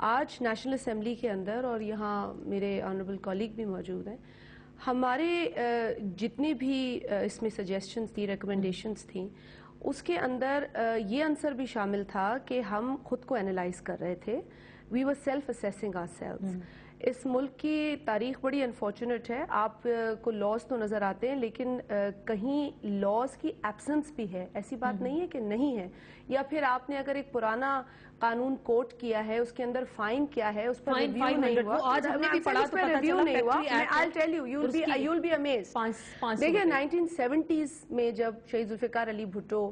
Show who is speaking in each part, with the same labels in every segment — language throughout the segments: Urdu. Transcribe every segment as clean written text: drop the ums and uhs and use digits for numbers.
Speaker 1: آج نیشنل اسمبلی کے اندر اور یہاں میرے آنریبل کولیگ بھی موجود ہیں، ہمارے جتنی بھی اس میں سجیشنز تھی، ریکمنڈیشنز تھیں، اس کے اندر یہ عنصر بھی شامل تھا کہ ہم خود کو انالائز کر رہے تھے. وی ور سیلف اسیسنگ آر سیلوز. اس ملک کی تاریخ بڑی انفارچونیٹ ہے. آپ کو لاز تو نظر آتے ہیں لیکن کہیں لاز کی ایبسنس بھی ہے. ایسی بات نہیں ہے کہ نہیں ہے. یا پھر آپ نے اگر ایک پرانا قانون کوٹ کیا ہے، اس کے اندر فائن کیا ہے، اس پر ریویو نہیں ہوا. آج ہم نے بھی پڑھا تو ریویو نہیں ہوا. I'll tell you, you'll be amazed. دیکھیں 1970s میں جب شہید ذوالفقار علی بھٹو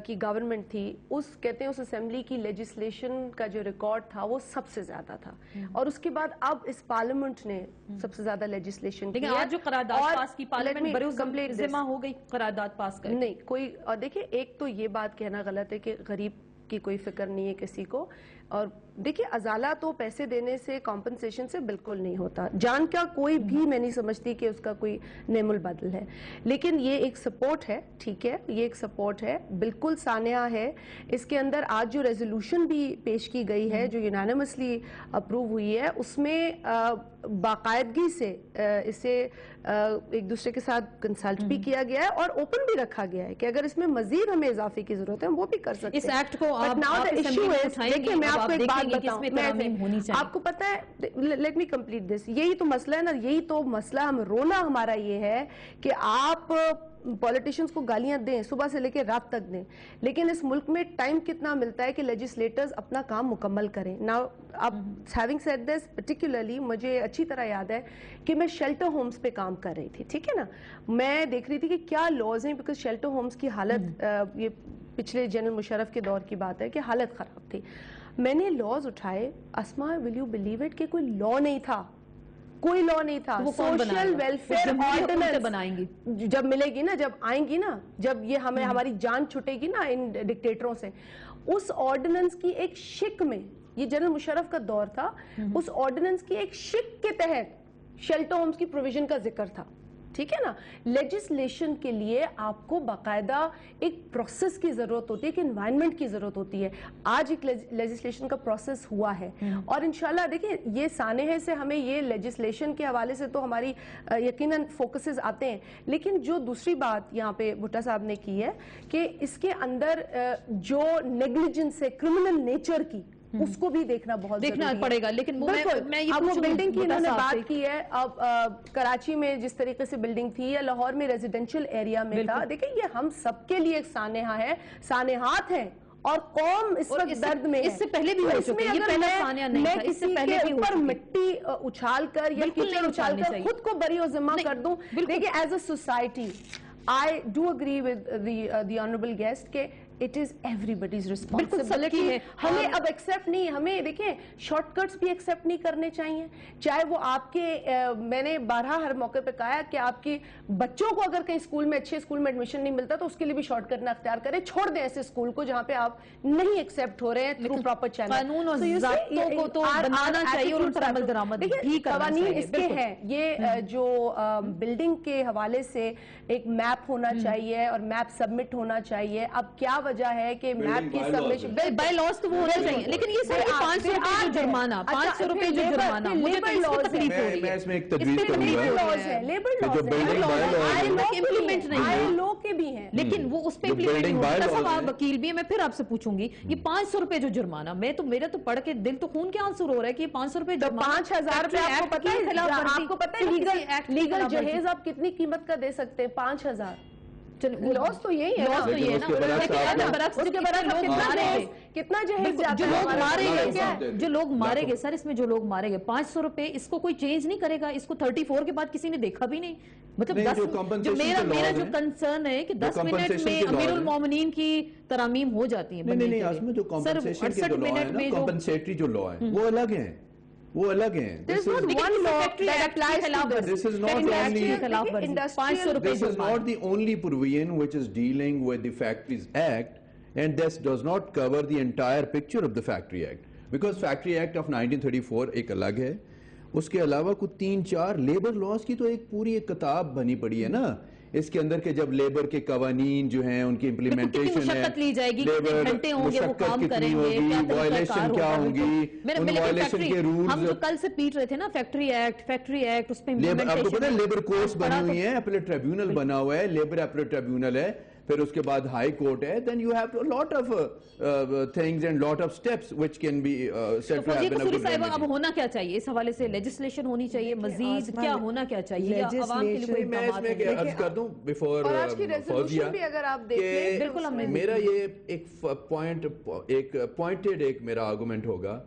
Speaker 1: کی گورنمنٹ تھی، کہتے ہیں اس اسمبلی کی لیجسلیشن کا جو ریکارڈ تھا وہ سب سے زیادہ تھا، اور اس کے بعد اب اس پارلیمنٹ نے سب سے زیادہ لیجسلیشن کی ہے.
Speaker 2: آج جو قرارداد پاس کی پارلیمنٹ بروز ذمہ ہو گئی قرارداد پاس کر.
Speaker 1: نہیں کوئی، اور دیکھیں ایک تو یہ بات کہنا غلط ہے کہ غریب کی کوئی فکر نہیں ہے کسی کو. اور دیکھیں ازالہ تو پیسے دینے سے، کمپنسیشن سے بالکل نہیں ہوتا. جان کا کوئی بھی میں نہیں سمجھتی کہ اس کا کوئی نعم البدل ہے. لیکن یہ ایک سپورٹ ہے، ٹھیک ہے، یہ ایک سپورٹ ہے، بالکل سانحہ ہے. اس کے اندر آج جو ریزولوشن بھی پیش کی گئی ہے، جو یونانیمسلی اپروو ہوئی ہے، اس میں باقاعدگی سے اسے ایک دوسرے کے ساتھ کنسلٹ بھی کیا گیا ہے اور اوپن بھی رکھا گیا ہے کہ اگر اس میں مزید ہمیں اضافے کی ضرورت ہے ہم وہ بھی کر سکتے ہیں.
Speaker 2: اس ایکٹ کو
Speaker 1: دیکھیں میں آپ کو ایک بات بتاؤں، آپ کو پتا ہے، لیٹ می کمپلیٹ دس. یہی تو مسئلہ ہے نا، یہی تو مسئلہ ہم رونا ہمارا یہ ہے کہ آپ پولیٹیشنز کو گالیاں دیں صبح سے لے کے رات تک دیں، لیکن اس ملک میں ٹائم کتنا ملتا ہے کہ لیجسلیٹرز اپنا کام مکمل کریں. ناؤ اب ہیونگ سیڈ دس، پرٹیکولرلی مجھے اچھی طرح یاد ہے کہ میں شیلٹر ہومز پہ کام کر رہی تھی، ٹھیک ہے نا. میں دیکھ رہی تھی کہ کیا لاز ہیں، بیکاز شیلٹر ہومز کی حالت یہ پچھلے جنرل مشرف کے دور کی بات ہے کہ حالت خراب تھی. میں نے لاز اٹھائے، اسما ول یو بلیو اٹ کہ کوئی لا نہیں تھا، کوئی لا نہیں تھا. سوشل ویلفیئر آرڈیننس بنائیں گی جب ملے گی نا، جب آئیں گی نا، جب یہ ہماری جان چھٹے گی نا ان ڈکٹیٹروں سے، اس آرڈیننس کی ایک شک میں، یہ جنرل مشرف کا دور تھا، اس آرڈیننس کی ایک شک کے تحت شیلٹر ہومز کی پروویژن کا ذکر تھا، ٹھیک ہے نا. لیجسلیشن کے لیے آپ کو باقاعدہ ایک پروسیس کی ضرورت ہوتی ہے، ایک انوائرمنٹ کی ضرورت ہوتی ہے. آج ایک لیجسلیشن کا پروسیس ہوا ہے اور انشاءاللہ دیکھیں یہ سانحے سے ہمیں یہ لیجسلیشن کے حوالے سے تو ہماری یقیناً فوکسز آتے ہیں. لیکن جو دوسری بات یہاں پہ بھٹا صاحب نے کی ہے کہ اس کے اندر جو نیگلیجنس ہے کرمنل نیچر کی، اس کو بھی دیکھنا بہت
Speaker 2: دیکھنا پڑے گا. لیکن
Speaker 1: اب وہ بلڈنگ کی انہوں نے بات کی ہے، اب کراچی میں جس طریقے سے بلڈنگ تھی یا لاہور میں ریزیڈینشل ایریا میں تھا، دیکھیں یہ ہم سب کے لیے ایک سانحہ ہے، سانحات ہیں. اور قوم اس وقت درد میں ہے.
Speaker 2: اس سے پہلے بھی ہو چکے ہیں، یہ پہلا سانحہ نہیں تھا، اس سے پہلے بھی ہو چکے ہیں.
Speaker 1: مٹی اچھال کر یا کیچڑ اچھال کر خود کو بری و ذمہ کر دوں. دیکھیں as a society I do agree with the honorable guest کہ it is everybody's responsibility. ہمیں اب ایکسیپٹ نہیں، ہمیں دیکھیں شارٹ کٹس بھی ایکسیپٹ نہیں کرنے چاہیے، چاہے وہ آپ کے، میں نے بارہا ہر موقع پہ کہا کہ آپ کی بچوں کو اگر کہیں اسکول میں، اچھے اسکول میں ایڈمیشن نہیں ملتا تو اس کے لیے بھی شارٹ کٹ نہ اختیار کریں. چھوڑ دیں ایسے اسکول کو جہاں پہ آپ نہیں ایکسیپٹ ہو رہے ہیں تھرو پراپر چینل.
Speaker 2: قانون اور ضابطوں کو تو بنانا چاہیے اور ان پر عمل درآمد بھی کرنا چاہیے.
Speaker 1: قوانین اس کے ہیں، یہ جو بلڈنگ کے حوالے سے ایک میپ ہونا چاہیے اور میپ سبمٹ ہونا چاہیے. اب کیا وجہ ہے کہ میپ کی سبمیشن
Speaker 2: بائی لاس تو وہ ہونا چاہیے، لیکن یہ سر 500 روپے جو جرمانہ، 500 روپے جو جرمانہ، مجھے تو اس میں تکلیف ہو رہی ہے.
Speaker 3: میں اس میں ایک تجویز کروں گا،
Speaker 1: لیبر
Speaker 2: امپلیمنٹ نہیں ہے،
Speaker 1: لوگ کے بھی ہیں
Speaker 2: لیکن وہ اس پہ امپلیمنٹ ہوتا ہے. آپ وکیل بھی ہیں، میں پھر آپ سے پوچھوں گی یہ 500 روپے جو جرمانہ، میں تو میرا تو پڑھ کے دل تو خون کے آنسور ہو رہا ہے کہ یہ 500 روپے جرمانہ،
Speaker 1: 5000 روپے. آپ کو پتہ ہے لیگل جہیز آپ کتنی قیمت کا دے سکتے ہیں؟ 5000. لاس تو یہی ہے، لاس تو یہ ہے نا. کتنا جہیز
Speaker 2: جو لوگ مارے گئے سر، اس میں جو لوگ مارے گئے 500 روپے، اس کو کوئی چینج نہیں کرے گا. اس کو 34 کے بعد کسی نے دیکھا بھی نہیں. مطلب میرا جو کنسرن ہے کہ 10 منٹ میں امیر المومنین کی ترامیم ہو جاتی ہیں.
Speaker 3: نہیں اس میں جو کمپنسیشن کے جو لا ہے نا، کمپنسیٹری جو لا ہے وہ الگ ہیں، وہ الگ ہیں. This is not the only provision which is dealing with the Factories Act, and this does not cover the entire picture of the Factory Act, because Factory Act of 1934 ایک الگ ہے. اس کے علاوہ کچھ 3-4 لیبر لاز کی تو ایک پوری ایک کتاب بنی پڑی ہے نا اس کے اندر کے جب لیبر کے قوانین جو ہیں ان کی امپلیمنٹیشن ہے,
Speaker 2: گھنٹے ہوں گے وہ کام کریں گے,
Speaker 3: وائلیشن کیا ہوں گی, ان وائلیشن کے رولز.
Speaker 2: ہم جو کل سے پیٹ رہے تھے نا فیکٹری ایکٹ اس پہ
Speaker 3: آپ کو پتہ ہے لیبر کورٹس بنی ہوئی ہیں, اپلیٹ ٹریبیونل بنا ہوا ہے, لیبر اپلیٹ ٹریبیونل ہے, پھر اس کے بعد ہائی کورٹ ہے, then you have a lot of things and lot of steps which can be said to have been a good remedy.
Speaker 2: اب ہونا کیا چاہیے اس حوالے سے؟ لیجسلیشن ہونی چاہیے مزید, کیا ہونا کیا چاہیے عوام کے لیے؟
Speaker 3: میں اس میں عرض کر دوں بیفور فوزیہ کہ میرا یہ ایک پوائنٹڈ ایک میرا آرگومنٹ ہوگا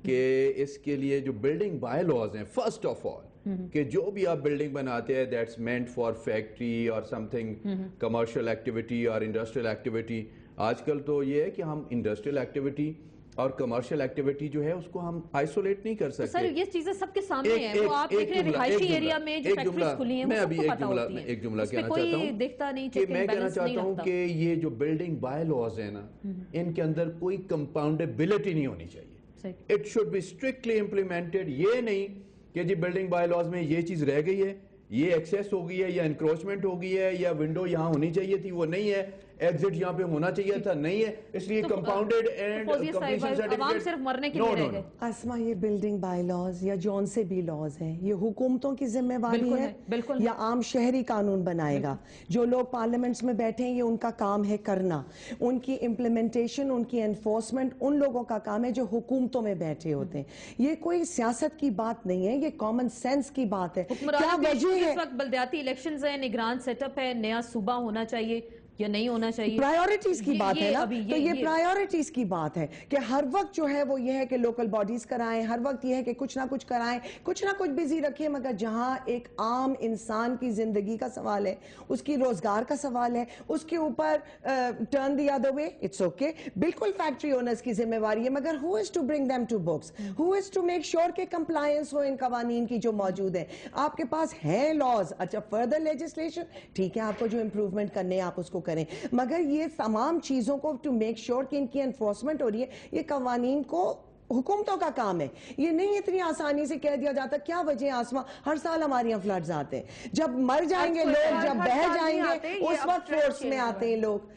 Speaker 3: کہ اس کے لیے جو بلڈنگ بائی لاز ہیں, فرسٹ آف آل کہ جو بھی آپ بلڈنگ بناتے ہیں دیٹس مینٹ فار فیکٹری اور سم تھنگ کمرشل ایکٹیویٹی اور انڈسٹریل ایکٹیویٹی. آج کل تو یہ ہے کہ ہم انڈسٹریل ایکٹیویٹی اور کمرشل ایکٹیویٹی جو ہے اس کو ہم آئسولیٹ نہیں کر سکتے.
Speaker 2: سر یہ چیزیں سب کے سامنے ہیں, وہ آپ دیکھ رہے ہیں رہائشی ایریا میں جو فیکٹریز کھلی ہیں,
Speaker 3: میں ابھی ایک جملہ کہنا چاہتا ہوں کہ میں کہنا چاہتا ہوں کہ یہ جو بلڈنگ بائی لاز ہیں نا, ان کے اندر کوئی کمپاؤنڈیبلٹی نہیں ہونی چاہیے. It should be strictly implemented. یہ نہیں کہ جی بلڈنگ بائی لاز میں یہ چیز رہ گئی ہے, یہ ایکسیس ہو گئی ہے, یا انکروچمنٹ ہو گئی ہے, یا ونڈو یہاں ہونی چاہیے تھی وہ نہیں ہے, ایگزٹ یہاں پہ ہونا چاہیے تھا نہیں ہے, اس لیے کمپاؤنڈڈ اینڈ کمپلیشن سرٹیفکیٹ
Speaker 2: صرف مرنے کے لیے رہ گئے.
Speaker 4: اسما یہ بلڈنگ بائی لاز یا جون سے بھی لاز ہیں, یہ حکومتوں کی ذمہ واری ہے یا عام شہری قانون بنائے گا؟ جو لوگ پارلیمنٹس میں بیٹھے ہیں یہ ان کا کام ہے کرنا, ان کی امپلیمنٹیشن, ان کی انفورسمنٹ ان لوگوں کا کام ہے جو حکومتوں میں بیٹھے ہوتے ہیں. یہ کوئی سیاست کی بات نہیں ہے, یہ کامن سینس کی بات ہے.
Speaker 2: کیا وجہ ہے؟ اس وقت بلدیاتی الیکشنز ہیں, نگران سیٹ اپ ہے, نیا صوبہ ہونا چاہیے یا نہیں ہونا چاہیے؟
Speaker 4: پرائیورٹیز کی بات ہے نا, تو یہ پرائیورٹیز کی بات ہے کہ ہر وقت جو ہے وہ یہ ہے کہ لوکل باڈیز کرائیں, ہر وقت یہ ہے کہ کچھ نہ کچھ کرائیں, کچھ نہ کچھ بزی رکھیں, مگر جہاں ایک عام انسان کی زندگی کا سوال ہے, اس کی روزگار کا سوال ہے, اس کے اوپر turn the other way, it's okay. بالکل فیکٹری اونرز کی ذمہ واری ہے, مگر who is to bring them to books, who is to make sure کہ کمپلائنس ہو ان قوانین کی جو موجود ہیں. آپ کے پاس ہیں لاز, اچھا فردر لیجسلیشن ٹھیک ہے, آپ کو جو امپروومنٹ کرنے آپ اس کو کریں, مگر یہ تمام چیزوں کو ٹو میک شور کہ ان کی انفورسمنٹ ہو رہی ہے, یہ قوانین کو حکومتوں کا کام ہے. یہ نہیں اتنی آسانی سے کہہ دیا جاتا. کیا وجہ آسما ہر سال ہمارے یہاں فلڈز آتے ہیں, جب مر جائیں گے لوگ, جب بہہ جائیں گے اس وقت فورس میں آتے ہیں لوگ.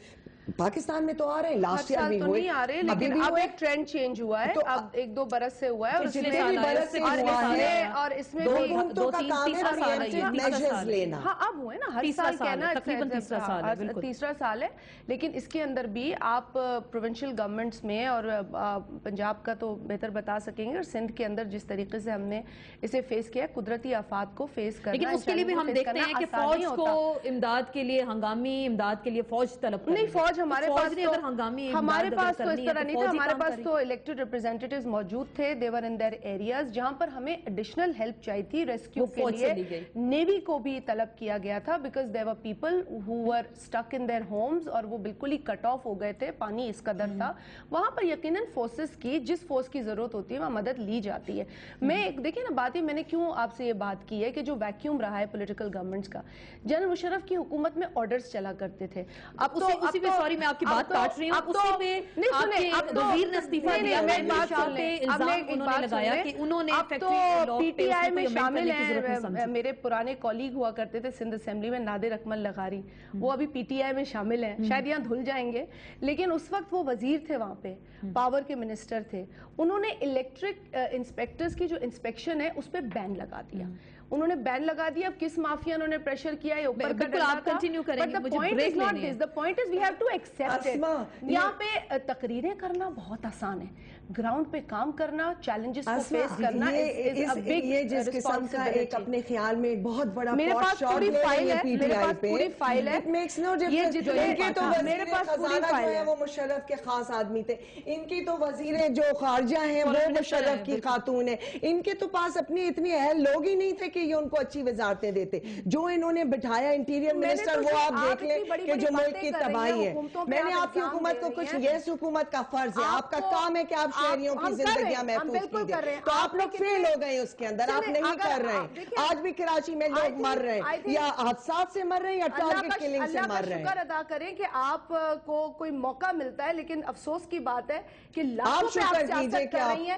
Speaker 4: پاکستان میں تو آ رہے ہیں, لاسٹ ایئر بھی ہوئے,
Speaker 1: لیکن اب ایک ٹرینڈ چینج ہوا ہے, اب ایک دو برس سے ہوا ہے, اور اس میں بھی برس سے ہوا ہے, اور اس میں بھی
Speaker 4: حکومتوں کا کام ہے پریمپٹیو میجرز لینا.
Speaker 1: ہاں اب ہوئے نا, ہر سال کہنا تیسرا سال ہے, لیکن اس کے اندر بھی آپ پروونشل گورنمنٹس میں, اور پنجاب کا تو بہتر بتا سکیں گے, اور سندھ کے اندر جس طریقے سے ہم نے اسے فیس کیا, قدرتی آفات کو فیس کرنا,
Speaker 2: لیکن اس کے لیے بھی ہم دیکھتے ہیں کہ فوج کو امداد کے لیے, ہنگامی امداد کے لیے فوج طلب
Speaker 1: نہیں, فوج ہمارے پاس تو اس طرح نہیں تھا. ہمارے پاس تو الیکٹڈ ریپرزینٹیٹیوز موجود تھے, they were in their areas, جہاں پر ہمیں ایڈیشنل ہیلپ چاہیے تھی ریسکیو کے لیے. نیوی کو بھی طلب کیا گیا تھا, because there were people who were stuck in their homes, اور وہ بالکل ہی کٹ آف ہو گئے تھے, پانی اس قدر تھا وہاں پر. یقیناً فورسز کی جس فورس کی ضرورت ہوتی ہے وہاں مدد لی جاتی ہے. میں دیکھیں نا بات ہی, میں نے کیوں آپ سے یہ بات کی ہے کہ جو ویکیوم رہا ہے پولیٹیکل گورنمنٹس کا, جنرل مشرف کی حکومت میں آرڈرز چلا کرتے تھے. اب تو سوری میں آپ کی بات کاٹ رہی ہوں, اسی پہ وزیر نے استعفیٰ دیا, انہوں نے لگایا کہ انہوں نے پی ٹی آئی میں شامل ہیں. میرے پرانے کولیگ ہوا کرتے تھے سندھ اسمبلی میں, نادر اکمل لغاری, وہ ابھی پی ٹی آئی میں شامل ہیں, شاید یہاں دھل جائیں گے, لیکن اس وقت وہ وزیر تھے, وہاں پہ پاور کے منسٹر تھے. انہوں نے الیکٹرک انسپیکٹرز کی جو انسپیکشن ہے اس پہ بین لگا دیا. انہوں نے بین لگا دیا. اب کس مافیا انہوں نے پریشر کیا ہے اوپر کا,
Speaker 2: آپ کنٹینیو کریں گے, مجھے بریک لینی ہے.
Speaker 1: The point is we have to accept it. یہاں پہ تقریریں کرنا بہت آسان ہے, گراؤنڈ پہ کام کرنا, چیلنجز کو فیس کرنا,
Speaker 4: یہ جس قسم کا ایک اپنے خیال میں بہت بڑا
Speaker 1: میرے پاس پوری فائل ہے, میرے پاس پوری فائل ہے.
Speaker 4: یہ جتنے کے تو میرے پاس پوری فائل ہے, وہ مشرف کے خاص آدمی تھے. ان کی تو وزیریں جو خارجہ ہیں وہ مشرف کی خاتون ہیں. ان کے تو پاس اپنے اتنے اہل لوگ ہی نہیں تھے کہ یہ ان کو اچھی وزارتیں دیتے. جو انہوں نے بٹھایا انٹیریئر منسٹر, وہ آپ دیکھ لیں کہ جو ملک کی تباہی ہے. میں نے آپ کی حکومت کو کچھ, یہ حکومت کا فرض ہے, آپ کا کام ہے کہ آپ شہریوں کی زندگیاں محفوظ کیجئے, تو آپ لوگ فیل ہو گئے اس کے اندر, آپ نہیں کر رہے ہیں. آج بھی کراچی میں لوگ مر رہے ہیں, یا حادثات سے مر رہے ہیں, یا ٹارگٹ کلنگ سے مر رہے ہیں.
Speaker 1: اللہ کا شکر ادا کریں کہ آپ کو کوئی موقع ملتا ہے, لیکن افسوس کی بات ہے کہ لاکھوں پہ آپ سیاست کر رہی ہیں,